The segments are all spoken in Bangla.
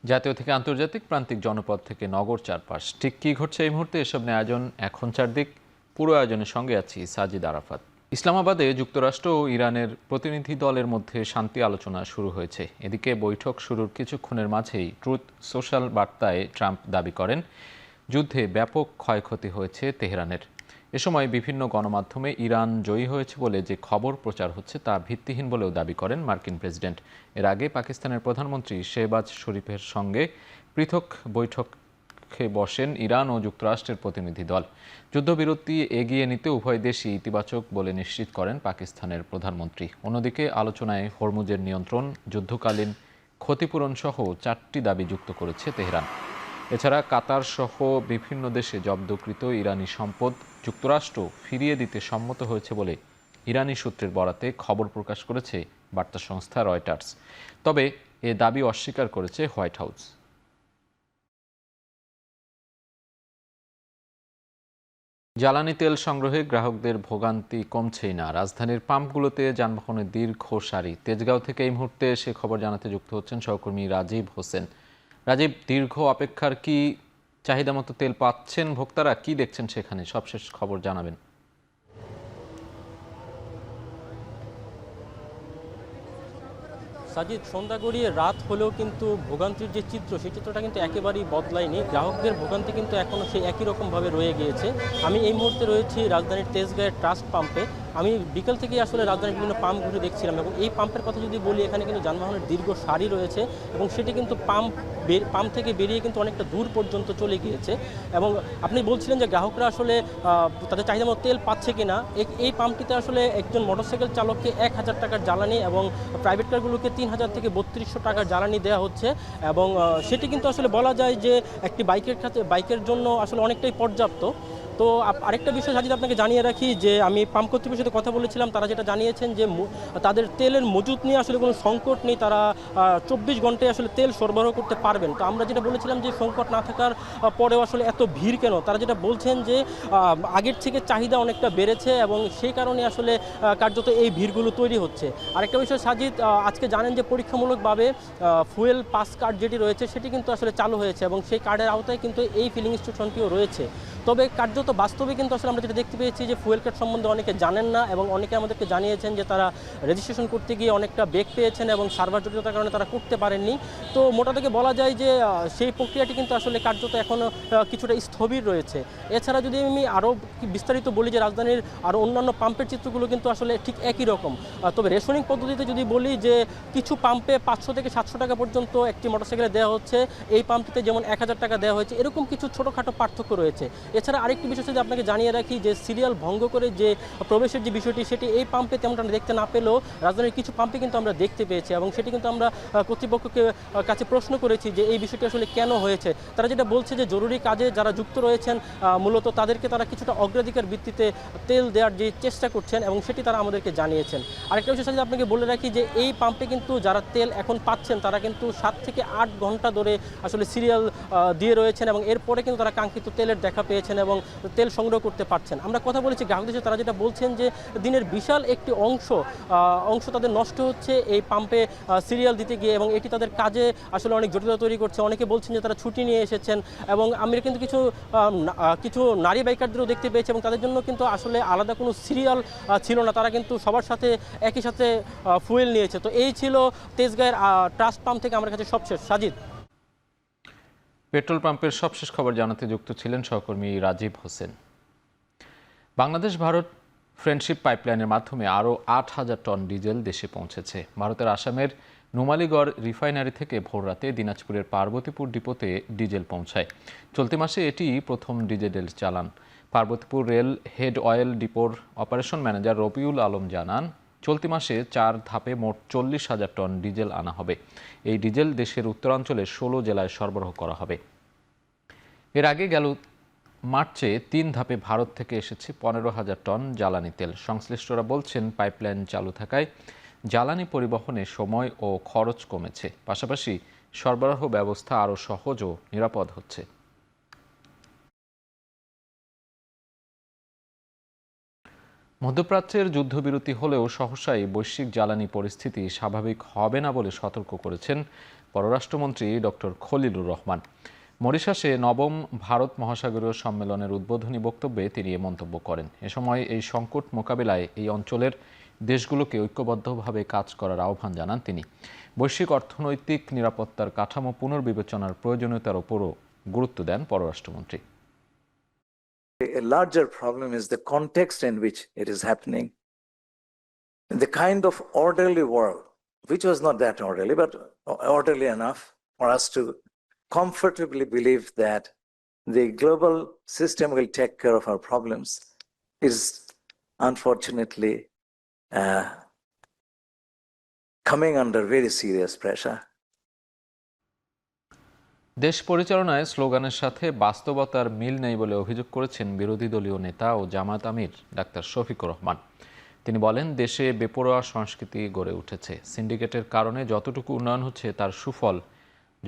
জাতীয় থেকে আন্তর্জাতিক, প্রান্তিক, জনপদ থেকে নগর চারপাশ, ঠিক কী ঘটছে এই মুহূর্তে এসব নিয়ে আয়োজন এখন চারদিক। পুরো আয়োজনের সঙ্গে আছি সাজিদ আরাফাত। ইসলামাবাদে যুক্তরাষ্ট্র ও ইরানের প্রতিনিধি দলের মধ্যে শান্তি আলোচনা শুরু হয়েছে। এদিকে বৈঠক শুরুর কিছুক্ষণের মাঝেই ট্রুথ সোশ্যাল বার্তায় ট্রাম্প দাবি করেন যুদ্ধে ব্যাপক ক্ষয়ক্ষতি হয়েছে তেহরানের। এ সময় বিভিন্ন গণমাধ্যমে ইরান জয়ী হয়েছে বলে যে খবর প্রচার হচ্ছে তা ভিত্তিহীন বলেও দাবি করেন মার্কিন প্রেসিডেন্ট। এর আগে পাকিস্তানের প্রধানমন্ত্রী শেহবাজ শরীফের সঙ্গে পৃথক বৈঠকে বসেন ইরান ও যুক্তরাষ্ট্রের প্রতিনিধি দল। যুদ্ধবিরতি এগিয়ে নিতে উভয় দেশই ইতিবাচক বলে নিশ্চিত করেন পাকিস্তানের প্রধানমন্ত্রী। অন্যদিকে আলোচনায় হরমুজের নিয়ন্ত্রণ, যুদ্ধকালীন ক্ষতিপূরণ সহ 4টি দাবি যুক্ত করেছে তেহরান। এছাড়া কাতার সহ বিভিন্ন দেশে জব্দকৃত ইরানি সম্পদ যুক্তরাষ্ট্র ফিরিয়ে দিতে সম্মত হয়েছে বলে ইরানি সূত্রের বরাতে খবর প্রকাশ করেছে বার্তা সংস্থা রয়টার্স। তবে এ দাবি অস্বীকার করেছে হোয়াইট হাউস। জ্বালানি তেল সংগ্রহে গ্রাহকদের ভোগান্তি কমছেই না। রাজধানীর পাম্পগুলোতে যানবাহনের দীর্ঘ সারি। তেজগাঁও থেকে এই মুহূর্তে সে খবর জানাতে যুক্ত হচ্ছেন সহকর্মী রাজীব হোসেন। রাজীব, দীর্ঘ অপেক্ষার কি চাহিদা মতো তেল পাচ্ছেন ভোক্তারা? কি দেখছেন সেখানে? সবশেষ খবর জানাবেন। সাজিদ, সন্ধ্যা গড়িয়ে রাত হলেও কিন্তু ভোগান্তির যে চিত্র, সেই চিত্রটা কিন্তু একেবারেই বদলায়নি। গ্রাহকদের ভোগান্তি কিন্তু এখনও সেই একই রকমভাবে রয়ে গিয়েছে। আমি এই মুহূর্তে রয়েছি রাজধানীর তেজগাঁয়ের ট্রাস্ট পাম্পে। আমি বিকেল থেকেই আসলে রাজধানীর বিভিন্ন পাম্প ঘুরে দেখছিলাম, এবং এই পাম্পের কথা যদি বলি, এখানে কিন্তু যানবাহনের দীর্ঘ সারি রয়েছে, এবং সেটি কিন্তু পাম্প থেকে বেরিয়ে কিন্তু অনেকটা দূর পর্যন্ত চলে গিয়েছে। এবং আপনি বলছিলেন যে গ্রাহকরা আসলে তাদের চাহিদা মতো তেল পাচ্ছে কিনা। এই পাম্পটিতে আসলে একজন মোটরসাইকেল চালককে 1000 টাকার জ্বালানি এবং প্রাইভেট কারগুলোকে 3000 থেকে 3200 টাকার জ্বালানি দেওয়া হচ্ছে, এবং সেটি কিন্তু আসলে বলা যায় যে একটি বাইকের জন্য আসলে অনেকটাই পর্যাপ্ত। তো আরেকটা বিষয় সাজিদ আপনাকে জানিয়ে রাখি যে আমি পাম্প কর্তৃপক্ষের সাথে কথা বলেছিলাম, তারা যেটা জানিয়েছেন যে তাদের তেলের মজুত নিয়ে আসলে কোনো সংকট নেই, তারা 24 ঘন্টায় আসলে তেল সরবরাহ করতে পারবেন। তো আমরা যেটা বলেছিলাম যে সংকট না থাকার পরেও আসলে এত ভিড় কেন, তারা যেটা বলছেন যে আগের থেকে চাহিদা অনেকটা বেড়েছে, এবং সেই কারণে আসলে কার্যত এই ভিড়গুলো তৈরি হচ্ছে। আরেকটা বিষয় সাজিদ, আজকে জানেন যে পরীক্ষামূলকভাবে ফুয়েল পাস কার্ড যেটি রয়েছে সেটি কিন্তু আসলে চালু হয়েছে, এবং সেই কার্ডের আওতায় কিন্তু এই ফিলিং স্টেশনটিও রয়েছে। তবে কার্যত বাস্তবে কিন্তু আসলে আমরা যেটা দেখতে পেয়েছি যে ফুয়েল কার্ড সম্বন্ধে অনেকে জানেন না, এবং অনেকে আমাদেরকে জানিয়েছেন যে তারা রেজিস্ট্রেশন করতে গিয়ে অনেকটা বেগ পেয়েছেন এবং সার্ভার জটিলতার কারণে তারা করতে পারেননি। তো মোটা থেকে বলা যায় যে সেই প্রক্রিয়াটি কিন্তু আসলে কার্যত এখনও কিছুটা স্থবির রয়েছে। এছাড়া যদি আমি আরও বিস্তারিত বলি যে রাজধানীর আরও অন্যান্য পাম্পের চিত্রগুলো কিন্তু আসলে ঠিক একই রকম। তবে রেশনিং পদ্ধতিতে যদি বলি যে কিছু পাম্পে 500 থেকে 700 টাকা পর্যন্ত একটি মোটরসাইকেলে দেওয়া হচ্ছে, এই পাম্পটিতে যেমন 1000 টাকা দেওয়া হয়েছে, এরকম কিছু ছোটোখাটো পার্থক্য রয়েছে। এছাড়া আরেকটি বিষয় যদি আপনাকে জানিয়ে রাখি যে সিরিয়াল ভঙ্গ করে যে প্রবেশের যে বিষয়টি, সেটি এই পাম্পে তেমনটা দেখতে না পেলেও রাজধানীর কিছু পাম্পে কিন্তু আমরা দেখতে পেয়েছি, এবং সেটি কিন্তু আমরা কর্তৃপক্ষকে কাছে প্রশ্ন করেছি যে এই বিষয়টি আসলে কেন হয়েছে। তারা যেটা বলছে যে জরুরি কাজে যারা যুক্ত রয়েছেন মূলত তাদেরকে তারা কিছুটা অগ্রাধিকার ভিত্তিতে তেল দেওয়ার যে চেষ্টা করছেন, এবং সেটি তারা আমাদেরকে জানিয়েছেন। আরেকটা বিষয় সাথে আপনাকে বলে রাখি যে এই পাম্পে কিন্তু যারা তেল এখন পাচ্ছেন তারা কিন্তু 7 থেকে 8 ঘন্টা ধরে আসলে সিরিয়াল দিয়ে রয়েছেন, এবং এরপরে কিন্তু তারা কাঙ্ক্ষিত তেলের দেখা পেয়েছেন এবং তেল সংগ্রহ করতে পারছেন। আমরা কথা বলেছি গ্রাহকদের সাথে, তারা যেটা বলছেন যে দিনের বিশাল একটি অংশ তাদের নষ্ট হচ্ছে এই পাম্পে সিরিয়াল দিতে গিয়ে, এবং এটি তাদের কাজে আসলে অনেক জটিলতা তৈরি করছে। অনেকে বলছেন যে তারা ছুটি নিয়ে এসেছেন, এবং আমরা কিন্তু কিছু নারী বাইকারদেরও দেখতে পেয়েছি, এবং তাদের জন্য কিন্তু আসলে আলাদা কোনো সিরিয়াল ছিল না, তারা কিন্তু সবার সাথে একই সাথে ফুয়েল নিয়েছে। তো এই ছিল তেজগাঁয়ের ট্রাস্ট পাম্প থেকে আমার কাছে সবশেষ। সাজিদ, পেট্রোল পাম্পের সবশেষ খবর জানাতে যুক্ত ছিলেন সহকর্মী রাজীব হোসেন। বাংলাদেশ ভারত ফ্রেন্ডশিপ পাইপলাইনের মাধ্যমে আরও 8000 টন ডিজেল দেশে পৌঁছেছে। ভারতের আসামের নুমালীগড় রিফাইনারি থেকে ভোররাতে দিনাজপুরের পার্বতীপুর ডিপোতে ডিজেল পৌঁছায়। চলতি মাসে এটি প্রথম ডিজেল চালান। পার্বতীপুর রেল হেড অয়েল ডিপোর অপারেশন ম্যানেজার রবিউল আলম জানান, চলতি মাসে 4 ধাপে মোট 40,000 টন ডিজেল আনা হবে। এই ডিজেল দেশের উত্তরাঞ্চলের 16 জেলায় সরবরাহ করা হবে। এর আগে গেল মার্চে 3 ধাপে ভারত থেকে এসেছে 15,000 টন জ্বালানি তেল। সংশ্লিষ্টরা বলছেন, পাইপলাইন চালু থাকায় জ্বালানি পরিবহনে সময় ও খরচ কমেছে, পাশাপাশি সরবরাহ ব্যবস্থা আরও সহজ ও নিরাপদ হচ্ছে। মধ্যপ্রাচ্যের যুদ্ধবিরতি হলেও সহসাই বৈশ্বিক জ্বালানি পরিস্থিতি স্বাভাবিক হবে না বলে সতর্ক করেছেন পররাষ্ট্রমন্ত্রী ডক্টর খলিলুর রহমান। মরিশাসে নবম ভারত মহাসাগরীয় সম্মেলনের উদ্বোধনী বক্তব্যে তিনি এ মন্তব্য করেন। এ সময় এই সংকট মোকাবিলায় এই অঞ্চলের দেশগুলোকে ঐক্যবদ্ধভাবে কাজ করার আহ্বান জানান তিনি। বৈশ্বিক অর্থনৈতিক নিরাপত্তার কাঠামো পুনর্বিবেচনার প্রয়োজনীয়তার উপরও গুরুত্ব দেন পররাষ্ট্রমন্ত্রী। A larger problem is the context in which it is happening. The kind of orderly world, which was not that orderly, but orderly enough for us to comfortably believe that the global system will take care of our problems, is unfortunately coming under very serious pressure. দেশ পরিচালনায় স্লোগানের সাথে বাস্তবতার মিল নেই বলে অভিযোগ করেছেন বিরোধী দলীয় নেতা ও জামায়াত আমির ডাক্তার শফিকুর রহমান। তিনি বলেন, দেশে বেপরোয়া সংস্কৃতি গড়ে উঠেছে। সিন্ডিকেটের কারণে যতটুকু উন্নয়ন হচ্ছে তার সুফল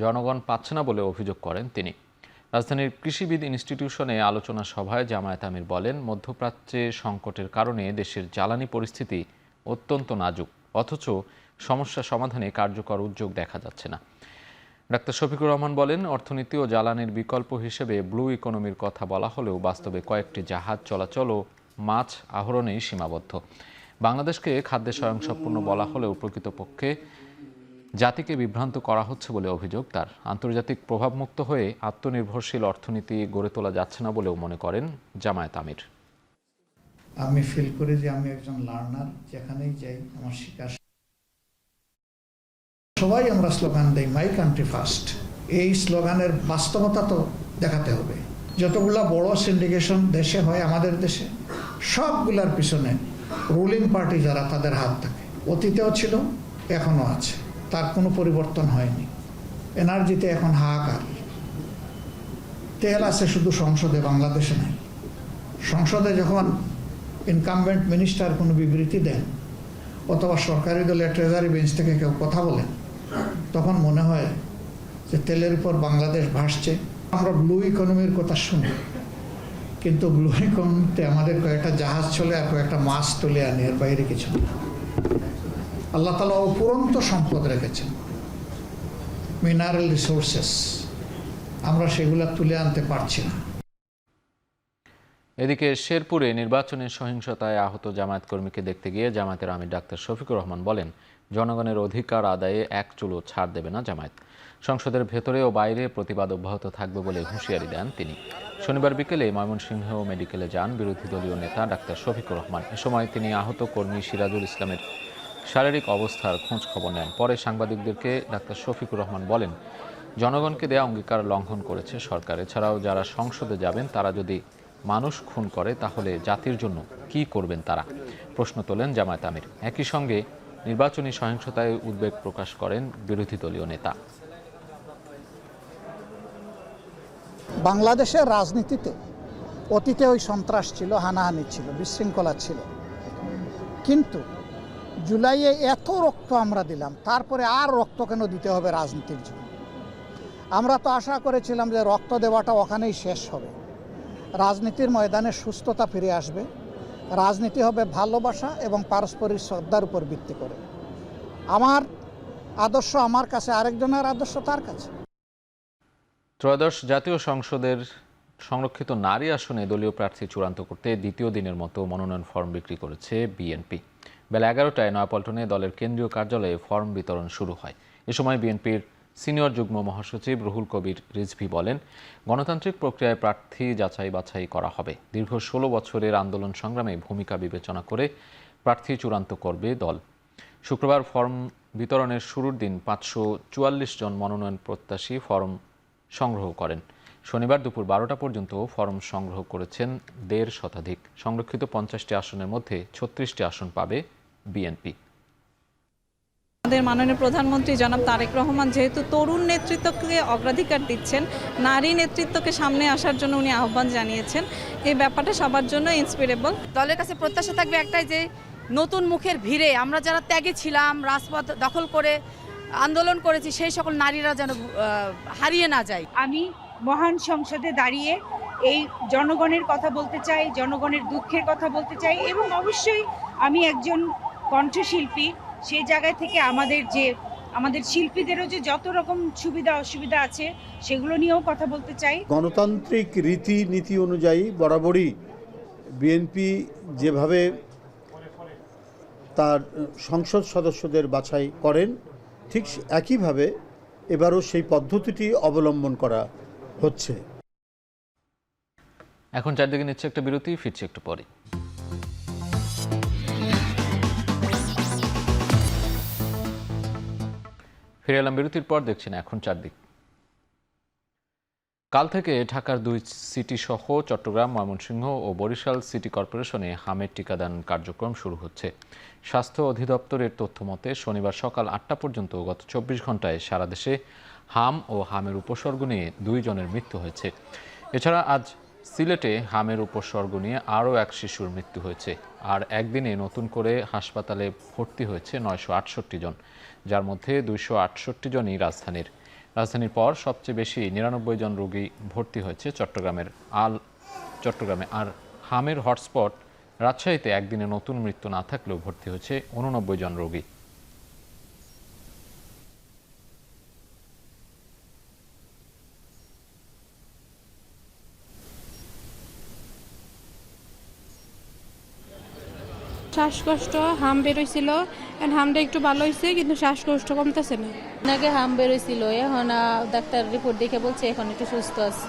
জনগণ পাচ্ছে না বলে অভিযোগ করেন তিনি। রাজধানীর কৃষিবিদ ইনস্টিটিউশনে আলোচনা সভায় জামায়াত আমির বলেন, মধ্যপ্রাচ্যে সংকটের কারণে দেশের জ্বালানি পরিস্থিতি অত্যন্ত নাজুক, অথচ সমস্যা সমাধানে কার্যকর উদ্যোগ দেখা যাচ্ছে না। ডাক্তার শফিকুর রহমান বলেন, অর্থনীতি ও জ্বালানির বিকল্প হিসেবে ব্লু ইকোনমির কথা বলা হলেও বাস্তবে কয়েকটি জাহাজ চলাচল ও মাছ আহরণেই সীমাবদ্ধ। বাংলাদেশকে খাদ্যে স্বয়ংসম্পূর্ণ বলা হলেও প্রকৃতপক্ষে জাতিকে বিভ্রান্ত করা হচ্ছে বলে অভিযোগ তার। আন্তর্জাতিক প্রভাবমুক্ত হয়ে আত্মনির্ভরশীল অর্থনীতি গড়ে তোলা যাচ্ছে না বলেও মনে করেন জামায়াত আমির। আমি ফিল করি যে আমি একজন লার্নার, যেখানেই যাই আমার শিকার। সবাই আমরা স্লোগান দেই মাই কান্ট্রি ফার্স্ট। এই স্লোগানের বাস্তবতা তো দেখাতে হবে। যতগুলা বড় সিন্ডিকেশন দেশে হয় আমাদের দেশে, সবগুলার পিছনে রুলিং পার্টি যারা, তাদের হাত থাকে। অতীতেও ছিল, এখনো আছে, তার কোনো পরিবর্তন হয়নি। এনার্জিতে এখন হাহাকার। তেল আছে শুধু সংসদে, বাংলাদেশে নাই। সংসদে যখন ইনকামবেন্ট মিনিস্টার কোনো বিবৃতি দেন অথবা সরকারি দলের ট্রেজারি বেঞ্চ থেকে কেউ কথা বলেন, তখন মনে হয় যে তেলের উপর বাংলাদেশ ভাসছে। আমরা ব্লু ইকোনমির কথা শুনি, কিন্তু ব্লু ইকোনমিতে আমাদের কয়েকটা জাহাজ চলে আর কয়েকটা মাছ তুলে আনি, এর বাইরে কিছু না। আল্লাহ তাআলা অফুরন্ত সম্পদ রেখেছেন, মিনারেল রিসোর্সেস, আমরা সেগুলা তুলে আনতে পারছি না। এদিকে শেরপুরে নির্বাচনের সহিংসতায় আহত জামায়াত কর্মীকে দেখতে গিয়ে জামায়াতের আমির ডাক্তার শফিকুর রহমান বলেন, জনগণের অধিকার আদায়ে এক চুলও ছাড় দেবে না জামায়াত। সংসদের ভেতরে ও বাইরে প্রতিবাদ অব্যাহত থাকবে বলে হুঁশিয়ারি দেন তিনি। শনিবার বিকেলে ময়মনসিংহ মেডিকেলে যান বিরোধী দলীয় নেতা ডাক্তার শফিকুর রহমান। এ সময় তিনি আহত কর্মী সিরাজুল ইসলামের শারীরিক অবস্থার খোঁজ খবর নেন। পরে সাংবাদিকদেরকে ডাক্তার শফিকুর রহমান বলেন, জনগণকে দেয়া অঙ্গীকার লঙ্ঘন করেছে সরকার। এছাড়াও যারা সংসদে যাবেন তারা যদি মানুষ খুন করে তাহলে জাতির জন্য কি করবেন তারা, প্রশ্ন তোলেন জামায়াত আমির। একই সঙ্গে নির্বাচনী সহিংসতায় উদ্বেগ প্রকাশ করেন বিরোধী দলীয় নেতা। বাংলাদেশের রাজনীতিতে অতীতে ওই সন্ত্রাস ছিল, হানাহানি ছিল, বিশৃঙ্খলা ছিল, কিন্তু জুলাইয়ে এত রক্ত আমরা দিলাম, তারপরে আর রক্ত কেন দিতে হবে রাজনীতির জন্য? আমরা তো আশা করেছিলাম যে রক্ত দেওয়াটা ওখানেই শেষ হবে, রাজনীতির ময়দানে সুস্থতা ফিরে আসবে, রাজনীতি হবে ভালোবাসা এবং পারস্পরিক শ্রদ্ধার উপর ভিত্তি করে। আমার আদর্শ আমার কাছে, আরেকজনের আদর্শ তার কাছে। ত্রয়োদশ জাতীয় সংসদের সংরক্ষিত নারী আসনে দলীয় প্রার্থী চূড়ান্ত করতে দ্বিতীয় দিনের মতো মনোনয়ন ফর্ম বিক্রি করেছে বিএনপি। বেলা 11টায় নয়াপল্টনে দলের কেন্দ্রীয় কার্যালয়ে ফর্ম বিতরণ শুরু হয়। এ সময় বিএনপির সিনিয়র যুগ্ম মহাসচিব রুহুল কবির রিজভী বলেন, গণতান্ত্রিক প্রক্রিয়ায় প্রার্থী যাচাই বাছাই করা হবে। দীর্ঘ 16 বছরের আন্দোলন সংগ্রামে ভূমিকা বিবেচনা করে প্রার্থী চূড়ান্ত করবে দল। শুক্রবার ফর্ম বিতরণের শুরুর দিন 544 জন মনোনয়ন প্রত্যাশী ফর্ম সংগ্রহ করেন। শনিবার দুপুর 12টা পর্যন্ত ফর্ম সংগ্রহ করেছেন 1.5 শতাধিক। সংরক্ষিত 50টি আসনের মধ্যে 36টি আসন পাবে বিএনপি। আমাদের মাননীয় প্রধানমন্ত্রী জনাব তারেক রহমান যেহেতু তরুণ নেতৃত্বকে অগ্রাধিকার দিচ্ছেন, নারী নেতৃত্বকে সামনে আসার জন্য উনি আহ্বান জানিয়েছেন। এই ব্যাপারটা সবার জন্য ইন্সপিরেবল। দলের কাছে প্রত্যাশা থাকবে একটাই, যে নতুন মুখের ভিড়ে আমরা যারা ত্যাগে ছিলাম, রাজপথ দখল করে আন্দোলন করেছি, সেই সকল নারীরা যেন হারিয়ে না যায়। আমি মহান সংসদে দাঁড়িয়ে এই জনগণের কথা বলতে চাই, জনগণের দুঃখের কথা বলতে চাই, এবং অবশ্যই আমি একজন কণ্ঠশিল্পী। সেই জায়গায় থেকে আমাদের যে আমাদের শিল্পীদেরও যে যত রকম সুবিধা অসুবিধা আছে সেগুলো নিয়েও কথা বলতে চাই। গণতান্ত্রিক রীতিনীতি অনুযায়ী বরাবরই বিএনপি যেভাবে তার সংসদ সদস্যদের বাছাই করেন, ঠিক একইভাবে এবারও সেই পদ্ধতিটি অবলম্বন করা হচ্ছে। এখন চারদিকে নিচ্ছে একটা বিরতি, ফিরছি একটু পরে। ফিরে এলাম বিরতির পর, দেখছেন এখন চারদিক। কাল থেকে ঢাকার 2 সিটি সহ চট্টগ্রাম, ময়মনসিংহ ও বরিশাল সিটি কর্পোরেশনে হামের টিকাদান কার্যক্রম শুরু হচ্ছে। স্বাস্থ্য অধিদপ্তরের তথ্য মতে শনিবার সকাল 8টা পর্যন্ত গত 24 ঘন্টায় সারা দেশে হাম ও হামের উপসর্গ নিয়ে 2 জনের মৃত্যু হয়েছে। এছাড়া আজ সিলেটে হামের উপসর্গ নিয়ে আরও এক শিশুর মৃত্যু হয়েছে। আর একদিনে নতুন করে হাসপাতালে ভর্তি হয়েছে 968 জন, যার মধ্যে 268 জনই রাজধানীর পর সবচেয়ে বেশি 99 জন রোগী ভর্তি হয়েছে চট্টগ্রামে। আর হামের হটস্পট রাজশাহীতে একদিনে নতুন মৃত্যু না থাকলেও ভর্তি হয়েছে 89 জন রোগী। শ্বাসকষ্ট, হাম বেরোইছিল, হামটা একটু ভালো হয়েছে, কিন্তু শ্বাসকষ্ট কমতেছে না। আগে হাম বেরোইছিল, এখন ডাক্তার রিপোর্ট দেখে বলছে এখন একটু সুস্থ আছে,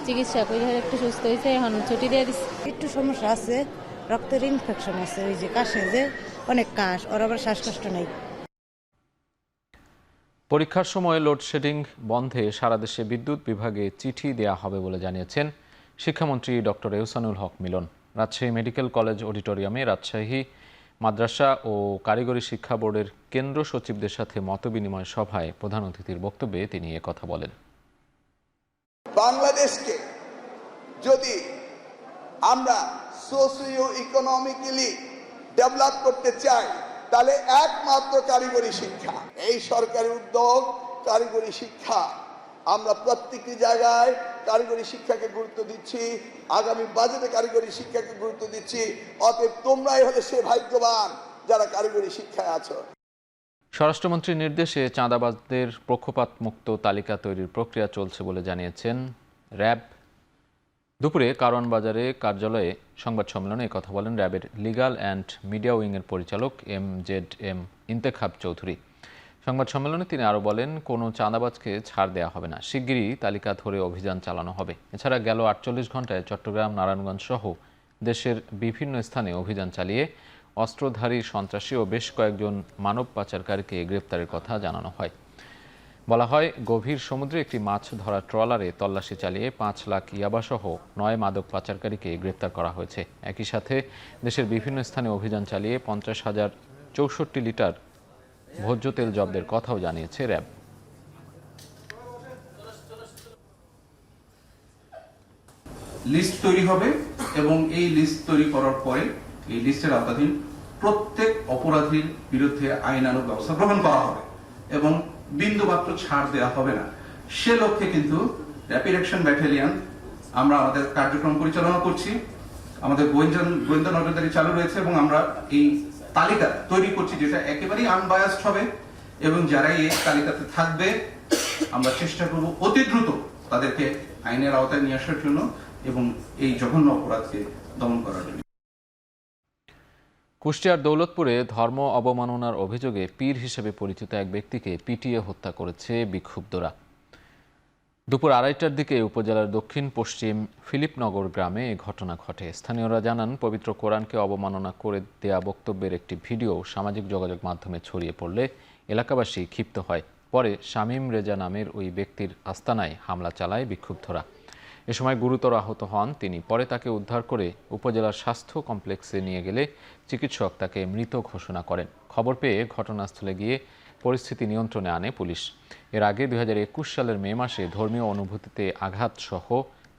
চিকিৎসা করে একটু সুস্থ হয়েছে, এখন ছুটি দিয়ে দিচ্ছে। একটু সমস্যা আছে, রক্তের ইনফেকশন আছে, ওই যে কাশে যে অনেক কাশ, ওর আবার শ্বাসকষ্ট নেই। পরীক্ষার সময় লোডশেডিং বন্ধে সারা দেশে বিদ্যুৎ বিভাগে চিঠি দেয়া হবে বলে জানিয়েছেন শিক্ষামন্ত্রী ডক্টর এহসানুল হক মিলন। রাজশাহী মেডিকেল কলেজ অডিটোরিয়ামে রাজশাহী মাদ্রাসা ও কারিগরি শিক্ষা বোর্ডের কেন্দ্র সচিবদের সাথে মতবিনিময় সভায় প্রধান অতিথির বক্তব্যে তিনি একথা বলেন। বাংলাদেশকে যদি আমরা সোশিও ইকোনমিক্যালি ডেভেলপ করতে চাই, তাহলে একমাত্র কারিগরি শিক্ষা। এই সরকারি উদ্যোগ কারিগরি শিক্ষা, আমরা প্রত্যেকটি জায়গায় কারিগরি শিক্ষাকে গুরুত্ব দিচ্ছি, আগামী বাজেটে কারিগরি শিক্ষাকে গুরুত্ব দিচ্ছি। অতএব তোমরাই হলে সে ভাগ্যবান যারা কারিগরি শিক্ষায় আছো। স্বরাষ্ট্রমন্ত্রীর নির্দেশে চাঁদাবাজদের পক্ষপাতমুক্ত তালিকা তৈরির প্রক্রিয়া চলছে বলে জানিয়েছেন র্যাব। দুপুরে কারওয়ান বাজারে কার্যালয়ে সংবাদ সম্মেলনে কথা বলেন র্যাবের লিগ্যাল অ্যান্ড মিডিয়া উইংয়ের পরিচালক MZM ইন্তেখাব চৌধুরী। সংবাদ সম্মেলনে তিনি আরও বলেন, কোনো চাঁদাবাজকে ছাড় দেওয়া হবে না, শিগগিরই তালিকা ধরে অভিযান চালানো হবে। এছাড়া গেল 48 ঘন্টায় চট্টগ্রাম, নারায়ণগঞ্জ সহ দেশের বিভিন্ন স্থানে অভিযান চালিয়ে অস্ত্রধারী সন্ত্রাসী ও বেশ কয়েকজন মানব পাচারকারীকে গ্রেপ্তারের কথা জানানো হয়। বলা হয়, গভীর সমুদ্রে একটি মাছ ধরা ট্রলারে তল্লাশি চালিয়ে 5 লাখ ইয়াবাসহ 9 মাদক পাচারকারীকে গ্রেপ্তার করা হয়েছে। একই সাথে দেশের বিভিন্ন স্থানে অভিযান চালিয়ে 50,064 লিটার ভোজ্য তেল জব্দের কথাও জানিয়েছে র্যাব। লিস্ট তৈরি হবে এবং এই লিস্ট তৈরি করার পরে এই লিস্টের আওতাধীন প্রত্যেক অপরাধীর বিরুদ্ধে আইনানুগ ব্যবস্থা গ্রহণ করা হবে এবং বিন্দুমাত্র ছাড় দেওয়া হবে না। সে লক্ষ্যে কিন্তু র্যাপিড অ্যাকশন ব্যাটালিয়ন আমরা আমাদের কার্যক্রম পরিচালনা করছি, আমাদের গোয়েন্দা নজরদারি চালু রয়েছে এবং আমরা এই তালিকা তৈরি করছি যেটা একেবারেই আনবায়াসড হবে এবং যারা এই তালিকাতে থাকবে আমরা চেষ্টা করব অতি দ্রুত তাদেরকে আইনের আওতায় নিয়ে আসার জন্য এবং এই জঘন্য অপরাধকে দমন করার জন্য। কুষ্টিয়ার দৌলতপুরে ধর্ম অবমাননার অভিযোগে পীর হিসেবে পরিচিত এক ব্যক্তিকে পিটিয়ে হত্যা করেছে বিক্ষুব্ধরা। দুপুর 2:30টার দিকে উপজেলার দক্ষিণ পশ্চিম ফিলিপনগর গ্রামে এ ঘটনা ঘটে। স্থানীয়রা জানান, পবিত্র কোরআনকে অবমাননা করে দেয়া বক্তব্যের একটি ভিডিও সামাজিক যোগাযোগ মাধ্যমে ছড়িয়ে পড়লে এলাকাবাসী ক্ষিপ্ত হয়। পরে শামীম রেজা নামের ওই ব্যক্তির আস্তানায় হামলা চালায় বিক্ষুব্ধরা। এ সময় গুরুতর আহত হন তিনি। পরে তাকে উদ্ধার করে উপজেলার স্বাস্থ্য কমপ্লেক্সে নিয়ে গেলে চিকিৎসক তাকে মৃত ঘোষণা করেন। খবর পেয়ে ঘটনাস্থলে গিয়ে পরিস্থিতি নিয়ন্ত্রণে আনে পুলিশ। এর আগে 2021 সালের মে মাসে ধর্মীয় অনুভূতিতে আঘাত সহ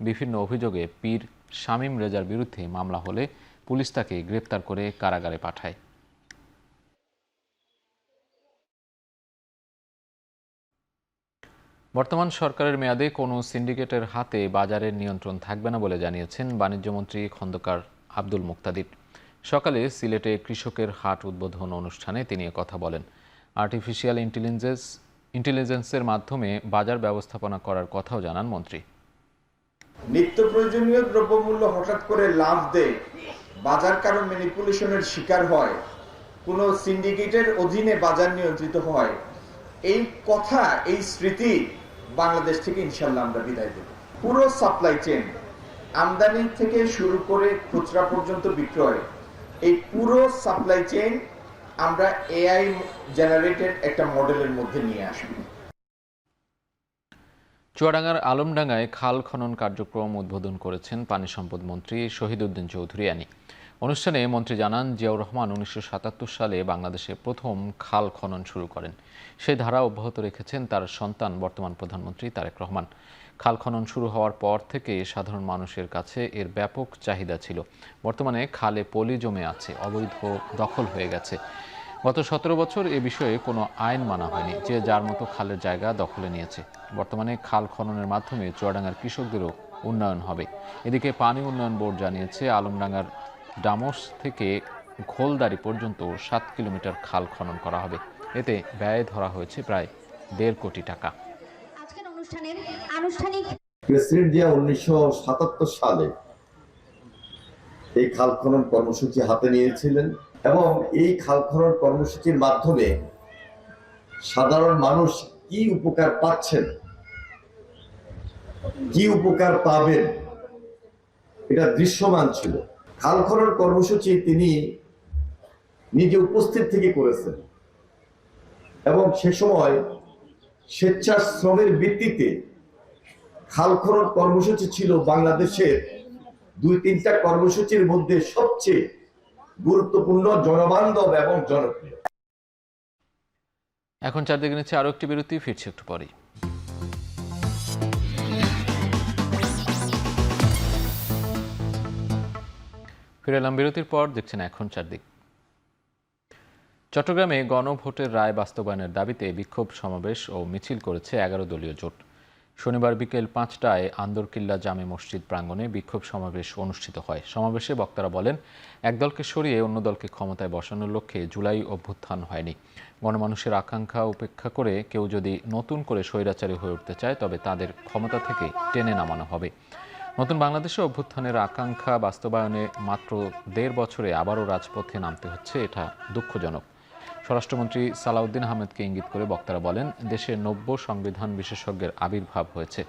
বিভিন্ন অভিযোগে পীর শামীম রেজার বিরুদ্ধে মামলা হলে পুলিশ তাকে গ্রেপ্তার করে কারাগারে পাঠায়। বর্তমান সরকারের মেয়াদে কোনো সিন্ডিকেটের হাতে বাজারের নিয়ন্ত্রণ থাকবে না বলে জানিয়েছেন বাণিজ্যমন্ত্রী খন্দকার আব্দুল মুক্তাদির। সকালে সিলেটে কৃষকের হাট উদ্বোধন অনুষ্ঠানে তিনি কথা বলেন। আর্টিফিশিয়াল ইন্টেলিজেন্সের মাধ্যমে বাজার ব্যবস্থাপনা করার কথাও জানান মন্ত্রী। নিত্য প্রয়োজনীয় দ্রব্যমূল্য হঠাৎ করে লাভ দেয়, বাজার কারো ম্যানিপুলেশনের শিকার হয়, কোনো সিন্ডিকেটের অধীনে বাজার নিয়ন্ত্রিত হয়, এই কথা, এই স্মৃতি বাংলাদেশ থেকে ইনশাল্লাহ আমরা বিদায় দেব। পুরো সাপ্লাই চেইন, আমদানি থেকে শুরু করে খুচরা পর্যন্ত বিক্রয়, এই পুরো সাপ্লাই চেইন আমরা এআই জেনারেটেড একটা মডেলের মধ্যে নিয়ে আসব। চুয়াডাঙ্গার আলমডাঙ্গায় খাল খনন কার্যক্রম উদ্বোধন করেছেন পানি সম্পদ মন্ত্রী শহীদ উদ্দিন চৌধুরী আনি। অনুষ্ঠানে মন্ত্রী জানান, জিয়াউর রহমান 1977 সালে বাংলাদেশে প্রথম খাল খনন শুরু করেন। সেই ধারা অব্যাহত রেখেছেন তার সন্তান বর্তমান প্রধানমন্ত্রী তারেক রহমান। খাল খনন শুরু হওয়ার পর থেকে সাধারণ মানুষের কাছে এর ব্যাপক চাহিদা ছিল। বর্তমানে খালে পলি জমে আছে, অবৈধ দখল হয়ে গেছে। গত 17 বছর এ বিষয়ে কোনো আইন মানা হয়নি, যে যার মতো খালের জায়গা দখলে নিয়েছে। বর্তমানে খাল খননের মাধ্যমে চুয়াডাঙ্গার কৃষকদেরও উন্নয়ন হবে। এদিকে পানি উন্নয়ন বোর্ড জানিয়েছে, আলমডাঙ্গার ডামস থেকে ঘোলদারি পর্যন্ত 7 কিলোমিটার খাল খনন করা হবে। এতে ব্যয় ধরা হয়েছে প্রায় 1.5 কোটি টাকা। প্রেসিডেন্ট জিয়া 1977 সালে এই খাল খনন কর্মসূচি হাতে নিয়েছিলেন এবং এই খাল খনন কর্মসূচির মাধ্যমে সাধারণ মানুষ কি উপকার পাচ্ছেন, কি উপকার পাবেন, এটা দৃশ্যমান ছিল। খাল খনন কর্মসূচি তিনি নিজে উপস্থিত থেকে করেছেন এবং সে সময় স্বেচ্ছাশ্রমের ভিত্তিতে খাল খনন কর্মসূচি ছিল বাংলাদেশের 2-3টা কর্মসূচির মধ্যে সবচেয়ে গুরুত্বপূর্ণ, জনবান্ধব এবং জনপ্রিয়। এখন চারদিকে নিচ্ছে আরো একটি বিরতি, ফিরছে একটু পরেই। ফিরে এলাম বিরতির পর, দেখছেন এখন চারদিক। চট্টগ্রামে গণভোটের রায় বাস্তবায়নের দাবিতে বিক্ষোভ সমাবেশ ও মিছিল করেছে 11 দলীয় জোট। শনিবার বিকেল 5টায় আন্দরকিল্লা জামে মসজিদ প্রাঙ্গণে বিক্ষোভ সমাবেশ অনুষ্ঠিত হয়। সমাবেশে বক্তারা বলেন, এক দলকে সরিয়ে অন্য দলকে ক্ষমতায় বসানোর লক্ষ্যে জুলাই অভ্যুত্থান হয়নি। গণমানুষের আকাঙ্ক্ষা উপেক্ষা করে কেউ যদি নতুন করে স্বৈরাচারী হয়ে উঠতে চায়, তবে তাদের ক্ষমতা থেকে টেনে নামানো হবে। নতুন বাংলাদেশে অভ্যুত্থানের আকাঙ্ক্ষা বাস্তবায়নে মাত্র 1.5 বছরে আবারও রাজপথে নামতে হচ্ছে, এটা দুঃখজনক। স্বরাষ্ট্রমন্ত্রী সালাউদ্দিন আহমেদকে ইঙ্গিত করে বক্তারা বলেন, দেশে 90 সংবিধান বিশেষজ্ঞের আবির্ভাব হয়েছে।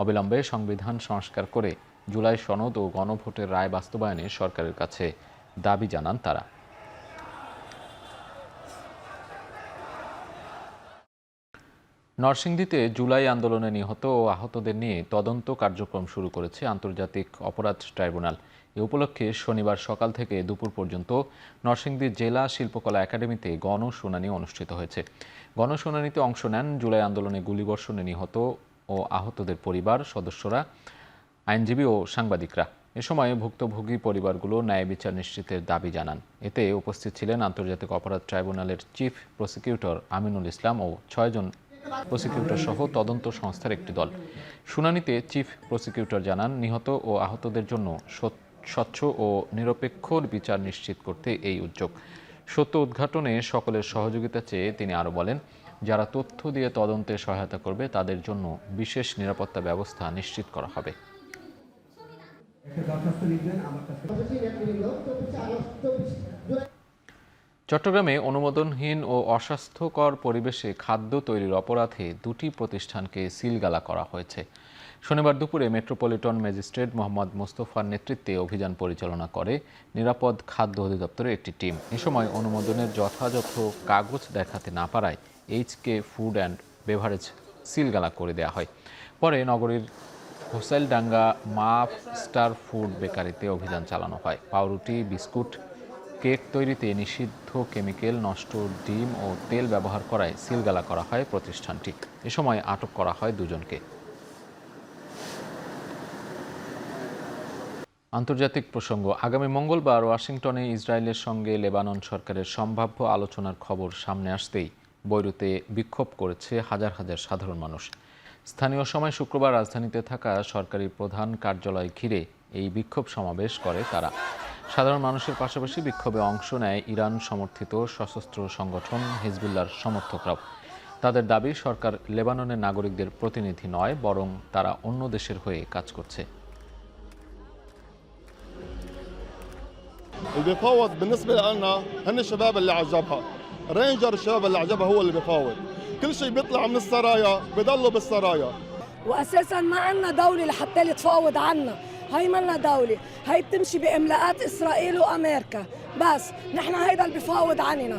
অবিলম্বে সংবিধান সংস্কার করে জুলাই সনদ ও গণভোটের রায় বাস্তবায়নে সরকারের কাছে দাবি জানান তারা। নরসিংদীতে জুলাই আন্দোলনে নিহত ও আহতদের নিয়ে তদন্ত কার্যক্রম শুরু করেছে আন্তর্জাতিক অপরাধ ট্রাইব্যুনাল। এ উপলক্ষে শনিবার সকাল থেকে দুপুর পর্যন্ত নরসিংদী জেলা শিল্পকলা একাডেমিতে গণশুনানি অনুষ্ঠিত হয়েছে। গণশুনানিতে অংশ নেন জুলাই আন্দোলনে গুলিবর্ষণে নিহত ও আহতদের পরিবার সদস্যরা, আইনজীবী ও সাংবাদিকরা। এ সময় ভুক্তভোগী পরিবারগুলো ন্যায় বিচার নিশ্চিতের দাবি জানান। এতে উপস্থিত ছিলেন আন্তর্জাতিক অপরাধ ট্রাইব্যুনালের চিফ প্রসিকিউটর আমিনুল ইসলাম ও 6 জন প্রসিকিউটর সহ তদন্ত সংস্থার একটি দল। শুনানিতে চিফ প্রসিকিউটর জানান, নিহত ও আহতদের জন্য স্বচ্ছ ও নিরপেক্ষ বিচার নিশ্চিত করতে এই উদ্যোগ। সত্য উদ্ঘাটনে সকলের সহযোগিতা চেয়ে তিনি আরও বলেন, যারা তথ্য দিয়ে তদন্তে সহায়তা করবে তাদের জন্য বিশেষ নিরাপত্তা ব্যবস্থা নিশ্চিত করা হবে। চট্টগ্রামে অনুমোদনহীন ও অস্বাস্থ্যকর পরিবেশে খাদ্য তৈরির অপরাধে 2টি প্রতিষ্ঠানকে সিলগালা করা হয়েছে। শনিবার দুপুরে মেট্রোপলিটন ম্যাজিস্ট্রেট মোহাম্মদ মোস্তফার নেতৃত্বে অভিযান পরিচালনা করে নিরাপদ খাদ্য অধিদপ্তরের একটি টিম। এ সময় অনুমোদনের যথাযথ কাগজ দেখাতে না পারায় এইচকে ফুড অ্যান্ড বেভারেজ সিলগালা করে দেওয়া হয়। পরে নগরীর হোসাইলডাঙ্গা মা স্টার ফুড বেকারিতে অভিযান চালানো হয়। পাউরুটি, বিস্কুট, কেক তৈরিতে নিষিদ্ধ কেমিক্যাল, নষ্ট ডিম ও তেল ব্যবহার করায় সিলগালা করা হয় প্রতিষ্ঠানটি। এ সময় আটক করা হয় 2 জনকে। আন্তর্জাতিক প্রসঙ্গ। আগামী মঙ্গলবার ওয়াশিংটনে ইসরায়েলের সঙ্গে লেবানন সরকারের সম্ভাব্য আলোচনার খবর সামনে আসতেই বৈরুতে বিক্ষোভ করেছে হাজার হাজার সাধারণ মানুষ। স্থানীয় সময় শুক্রবার রাজধানীতে থাকা সরকারি প্রধান কার্যালয় ঘিরে এই বিক্ষোভ সমাবেশ করে তারা। সাধারণ মানুষের পাশাপাশি বিক্ষোভে অংশ নেয় ইরান সমর্থিত সশস্ত্র সংগঠন হিজবুল্লাহর সমর্থকরাও। তাদের দাবি, সরকার লেবাননের নাগরিকদের প্রতিনিধি নয়, বরং তারা অন্য দেশের হয়ে কাজ করছে। البيفاوض بالنسبه لنا هن الشباب اللي عجبها رينجر، الشباب اللي عجبها هو اللي بيفاوض. كل شيء بيطلع من السرايا بيضلوا بالسرايا، واساسا ما عندنا دوله لحتى تفاوض عنا. هاي منا دولة، هاي بتمشي بإملاءات إسرائيل وأمريكا بس، نحن هيدا اللي بفاوض عننا।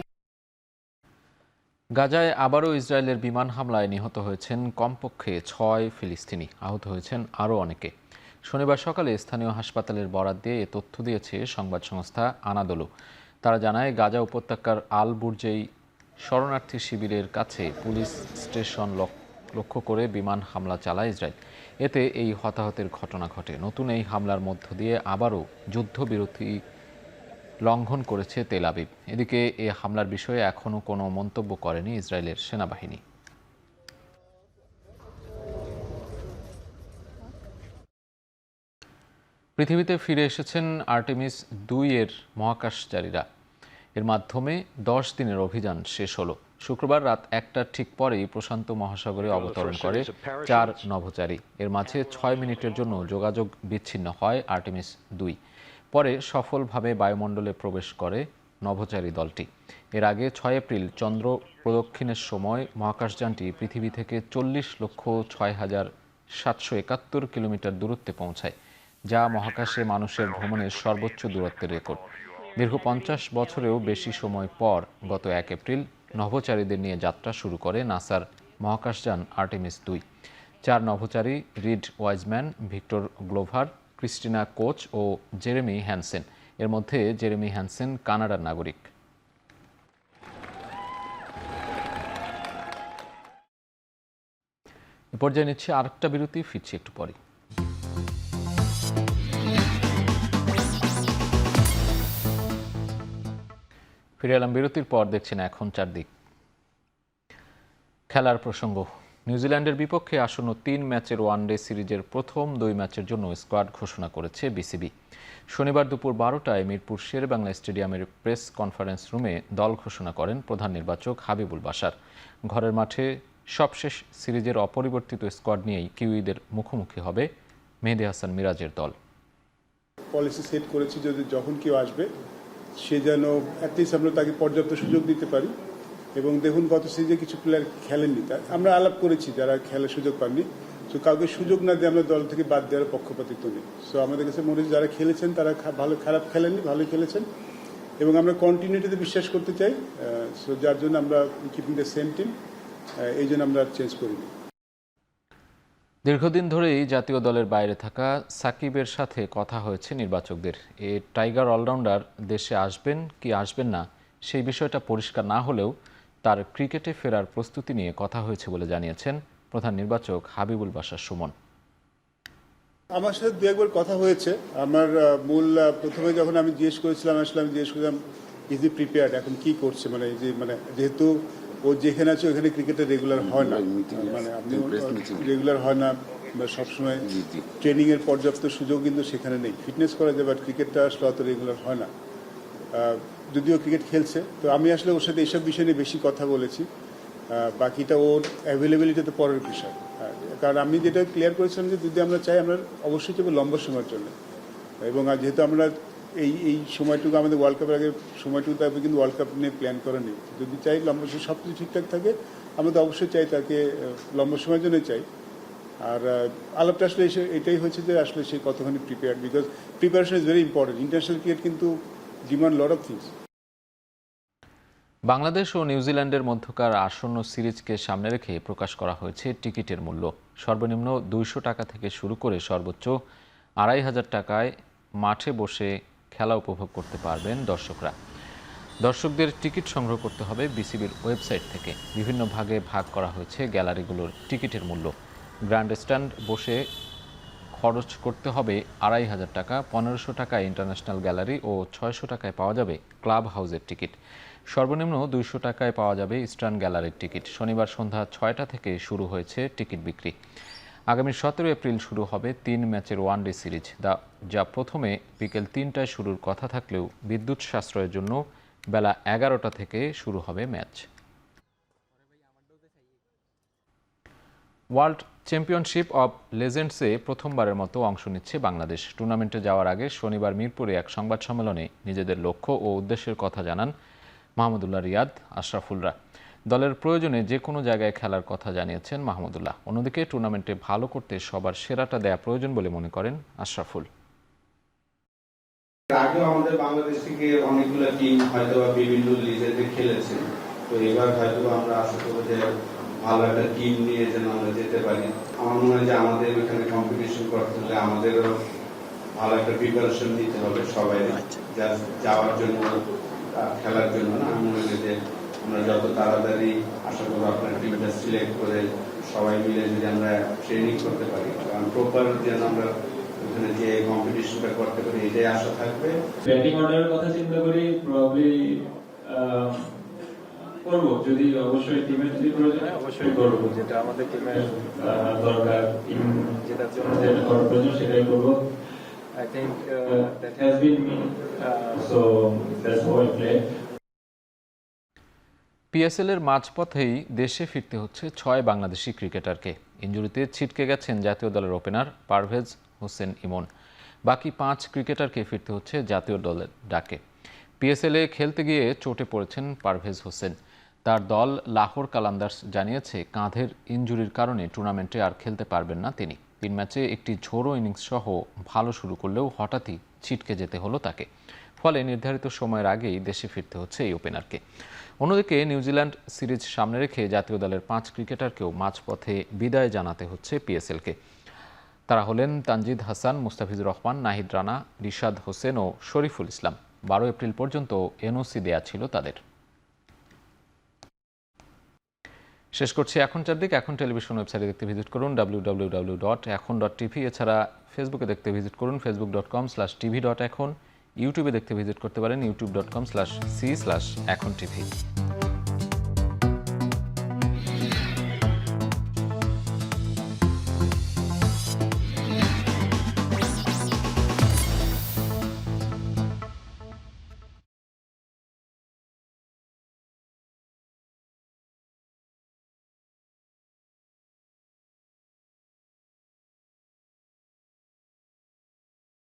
গাজায় আবারও ইসরায়েলের বিমান হামলায় নিহত হয়েছেন কমপক্ষে 6 ফিলিস্তিনি, আহত হয়েছেন আরও অনেকে। শনিবার সকালে স্থানীয় হাসপাতালের বরাত দিয়ে এ তথ্য দিয়েছে সংবাদ সংস্থা আনাদোলু। তারা জানায়, গাজা উপত্যকার আল বুর্জেই শরণার্থী শিবিরের কাছে পুলিশ স্টেশন লক্ষ্য করে বিমান হামলা চালায় ইসরায়েল। এতে এই হতাহতের ঘটনা ঘটে। নতুন এই হামলার মধ্য দিয়ে আবারও যুদ্ধবিরতি লঙ্ঘন করেছে তেল আবিব। এদিকে এই হামলার বিষয়ে এখনও কোনো মন্তব্য করেনি ইসরায়েলের সেনাবাহিনী। পৃথিবীতে ফিরে এসেছেন আর্টেমিস 2 এর মহাকাশচারীরা। এর মাধ্যমে 10 দিনের অভিযান শেষ হলো। শুক্রবার রাত 1টার ঠিক পরেই প্রশান্ত মহাসাগরে অবতরণ করে 4 নভোচারী। এর মাঝে 6 মিনিটের জন্য যোগাযোগ বিচ্ছিন্ন হয় আর্টেমিস 2। পরে সফলভাবে বায়ুমণ্ডলে প্রবেশ করে নভোচারী দলটি। এর আগে 6 এপ্রিল চন্দ্র প্রদক্ষিণের সময় মহাকাশযানটি পৃথিবী থেকে 40,06,771 কিলোমিটার দূরত্বে পৌঁছায়, যা মহাকাশে মানুষের ভ্রমণের সর্বোচ্চ দূরত্বের রেকর্ড। দীর্ঘ 50 বছরেও বেশি সময় পর গত 1 এপ্রিল নভোচারীদের নিয়ে যাত্রা শুরু করে নাসার মহাকাশযান আর্টেমিস 2। 4 নভোচারী Reid Wiseman, Victor Glover, Christina Koch ও জেরেমি হ্যানসেন। এর মধ্যে জেরেমি হ্যানসেন কানাডার নাগরিক। এ পর্যায়ে নিচ্ছে আরেকটা বিরতি, ফিরছি একটু পরে। ফিরে এলাম বিরতির পর। দেখছেন এখন চারদিক। খেলার প্রসঙ্গ। নিউজিল্যান্ডের বিপক্ষে আসন্ন 3 ম্যাচের ওয়ানডে সিরিজের প্রথম 2 ম্যাচের জন্য স্কোয়াড ঘোষণা করেছে বিসিবি। শনিবার দুপুর 12টায় মিরপুর শেরেবাংলা স্টেডিয়ামের প্রেস কনফারেন্স রুমে দল ঘোষণা করেন প্রধান নির্বাচক হাবিবুল বাশার। ঘরের মাঠে সবশেষ সিরিজের অপরিবর্তিত স্কোয়াড নিয়েই কিউইদের মুখোমুখি হবে মেহেদী হাসান মিরাজের দল। পলিসি সেট করেছি, যদি যখন কেউ আসবে সে যেন অ্যাটলিস্ট আমরা তাকে পর্যাপ্ত সুযোগ দিতে পারি। এবং দেখুন, গত সিরিজে কিছু প্লেয়ার খেলেননি, আমরা আলাপ করেছি যারা খেলার সুযোগ পাননি। তো কাউকে সুযোগ না দিয়ে আমরা দল থেকে বাদ দেওয়ার পক্ষপাতিত্ব নেই। সো আমাদের কাছে মনে হচ্ছে যারা খেলেছেন তারা ভালো, খারাপ খেলেননি, ভালোই খেলেছেন। এবং আমরা কন্টিনিউটিতে বিশ্বাস করতে চাই। সো যার জন্য আমরা কিপিং দ্য সেম টিম, এই জন্য আমরা চেঞ্জ করিনি। দীর্ঘদিন ধরেই জাতীয় দলের বাইরে থাকা সাকিবের সাথে কথা হয়েছে নির্বাচকদের। এই টাইগার অলরাউন্ডার দেশে আসবেন কি আসবেন না সেই বিষয়টা পরিষ্কার না হলেও তার ক্রিকেটে ফেরার প্রস্তুতি নিয়ে কথা হয়েছে বলে জানিয়েছেন প্রধান নির্বাচক হাবিবুল বাশার সুমন। আমার সাথে দু একবার কথা হয়েছে। আমার মূল প্রথমে যখন আমি জিজ্ঞেস করেছিলাম, আসলে আমি জিজ্ঞেস করলাম ইজ ই প্রিপেয়ার্ড, এখন কি করছে, মানে যেহেতু ও যেখানে আছে ওখানে ক্রিকেটে রেগুলার হয় না, মানে আপনি রেগুলার হয় না, সবসময় ট্রেনিংয়ের পর্যাপ্ত সুযোগ কিন্তু সেখানে নেই। ফিটনেস করা যায়, বাট ক্রিকেটটা আসলে অত রেগুলার হয় না, যদিও ক্রিকেট খেলছে। তো আমি আসলে ওর সাথে এইসব বিষয় নিয়ে বেশি কথা বলেছি। বাকিটা ওর অ্যাভেলেবিলিটি তো পরের বিষয়। কারণ আমি যেটা ক্লিয়ার করেছিলাম যে যদি আমরা চাই, আমরা অবশ্যই চাইবো লম্বা সময়ের জন্য। এবং যেহেতু আমরা এই সময়টুকু আমাদের ওয়ার্ল্ড কাপের আগে সময়টুকু আমি কিন্তু ওয়ার্ল্ড কাপ নিয়ে প্ল্যান করে নিই। যদি চাই লম্বা সময় সব কিছু ঠিকঠাক থাকে, আমরা তো অবশ্যই চাই তাকে লম্বা সময়ের জন্যই চাই। আর আলাপটা আসলে এটাই হয়েছে যে আসলে সে কতখানি prepared, because preparation is very important. International cricket কিন্তু demand lot of things. Bangladesh ও নিউজিল্যান্ডের মধ্যকার আসন্ন সিরিজকে সামনে রেখে প্রকাশ করা হয়েছে টিকিটের মূল্য। সর্বনিম্ন 200 টাকা থেকে শুরু করে সর্বোচ্চ 2500 টাকায় মাঠে বসে খেলা উপভোগ করতে পারবেন দর্শকরা। দর্শকদের টিকিট সংগ্রহ করতে হবে বিসিবির ওয়েবসাইট থেকে। বিভিন্ন ভাগে ভাগ করা হয়েছে গ্যালারিগুলোর টিকিটের মূল্য। গ্র্যান্ড স্ট্যান্ড বসে খরচ করতে হবে 2500 টাকা, 1500 টাকায় ইন্টারন্যাশনাল গ্যালারি ও 600 টাকায় পাওয়া যাবে ক্লাব হাউসের টিকিট। সর্বনিম্ন 200 টাকায় পাওয়া যাবে ইস্টার্ন গ্যালারির টিকিট। শনিবার সন্ধ্যা 6টা থেকে শুরু হয়েছে টিকিট বিক্রি। আগামী 17 এপ্রিল শুরু হবে 3 ম্যাচের ওয়ানডে সিরিজ, যা প্রথমে বিকেল 3টায় শুরুর কথা থাকলেও বিদ্যুৎ সাশ্রয়ের জন্য বেলা 11টা থেকে শুরু হবে ম্যাচ। ওয়ার্ল্ড চ্যাম্পিয়নশিপ অব লেজেন্ডসে প্রথমবারের মতো অংশ নিচ্ছে বাংলাদেশ। টুর্নামেন্টে যাওয়ার আগে শনিবার মিরপুরে এক সংবাদ সম্মেলনে নিজেদের লক্ষ্য ও উদ্দেশ্যের কথা জানান মাহমুদুল্লাহ রিয়াদ, আশরাফুলরা। দলের প্রয়োজনে যে কোনো জায়গায় খেলার কথা জানিয়েছেন মাহমুদুল্লাহ। অন্যদিকে টুর্নামেন্টে ভালো করতে সবার সেরাটা দেয়া প্রয়োজন বলে মনে করেন আশরাফুল। আগেও আমাদের বাংলাদেশ থেকে অনেকগুলো টিম হয়তো বিভিন্ন লিগেতে খেলেছে, তো এবার হয়তো আমরা আশা করবো যে ভালো একটা টিম নিয়ে যেন আমরা যেতে পারি। আমার মনে হয় যে আমাদের ওইখানে কম্পিটিশন করতে হলে আমাদেরও ভালো একটা প্রিপারেশন নিতে হবে সবাই যাওয়ার জন্য, খেলার জন্য না। আমি মনে হয় যে আমরা যত তাড়াতাড়ি আশা করবো আপনার টিমটা সিলেক্ট করে সবাই মিলে যদি আমরা ট্রেনিং করতে পারি, কারণ প্রপার যেন আমরা ওখানে যে কম্পিটিশনটা করতে পারি, এটাই আশা থাকবে। ব্যাটিং অর্ডারের কথা চিন্তা করি প্রবাবলি করব, যদি অবশ্যই টিমের যদি প্রয়োজন হয় অবশ্যই করব, যেটা আমাদের টিমের দরকার, টিম যেটার জন্য যেটা করার প্রয়োজন সেটাই করব। I think that has been me, so that's how I play. PSL এর মাঝপথেই দেশে ফিরতে হচ্ছে 6 বাংলাদেশি ক্রিকেটারকে। ইনজুরিতে ছিটকে গেছেন জাতীয় দলের ওপেনার পারভেজ হোসেন ইমন। বাকি 5 ক্রিকেটারকে ফিরতে হচ্ছে জাতীয় দলের ডাকে। পিএসএল এ খেলতে গিয়ে চোটে পড়েছেন পারভেজ হোসেন। তার দল লাহোর কালান্দার্স জানিয়েছে কাঁধের ইনজুরির কারণে টুর্নামেন্টে আর খেলতে পারবেন না তিনি। 3 ম্যাচে একটি ঝোড়ো ইনিংস সহ ভালো শুরু করলেও হঠাৎই ছিটকে যেতে হলো তাকে। ফলে নির্ধারিত সময়ের আগেই দেশে ফিরতে হচ্ছে এই ওপেনারকে। অন্যদিকে নিউজিল্যান্ড সিরিজ সামনে রেখে জাতীয় দলের 5 ক্রিকেটারকেও মাঝপথে বিদায় জানাতে হচ্ছে পিএসএলকে। তারা হলেন তানজিদ হাসান, মুস্তাফিজুর রহমান, নাহিদ রানা, রিশাদ হোসেন ও শরীফুল ইসলাম। 12 এপ্রিল পর্যন্ত এনওসি দেয়া ছিল তাদের। শেষ করছি এখন চারদিক। এখন টেলিভিশন ওয়েবসাইটে দেখতে ভিজিট করুন www.ekhon.tv। এছাড়া ফেসবুকে দেখতে ভিজিট করুন facebook.com/tv.ekhon। ইউটিউবে দেখতে ভিজিট করতে পারেন youtube.com/c/ekhon tv।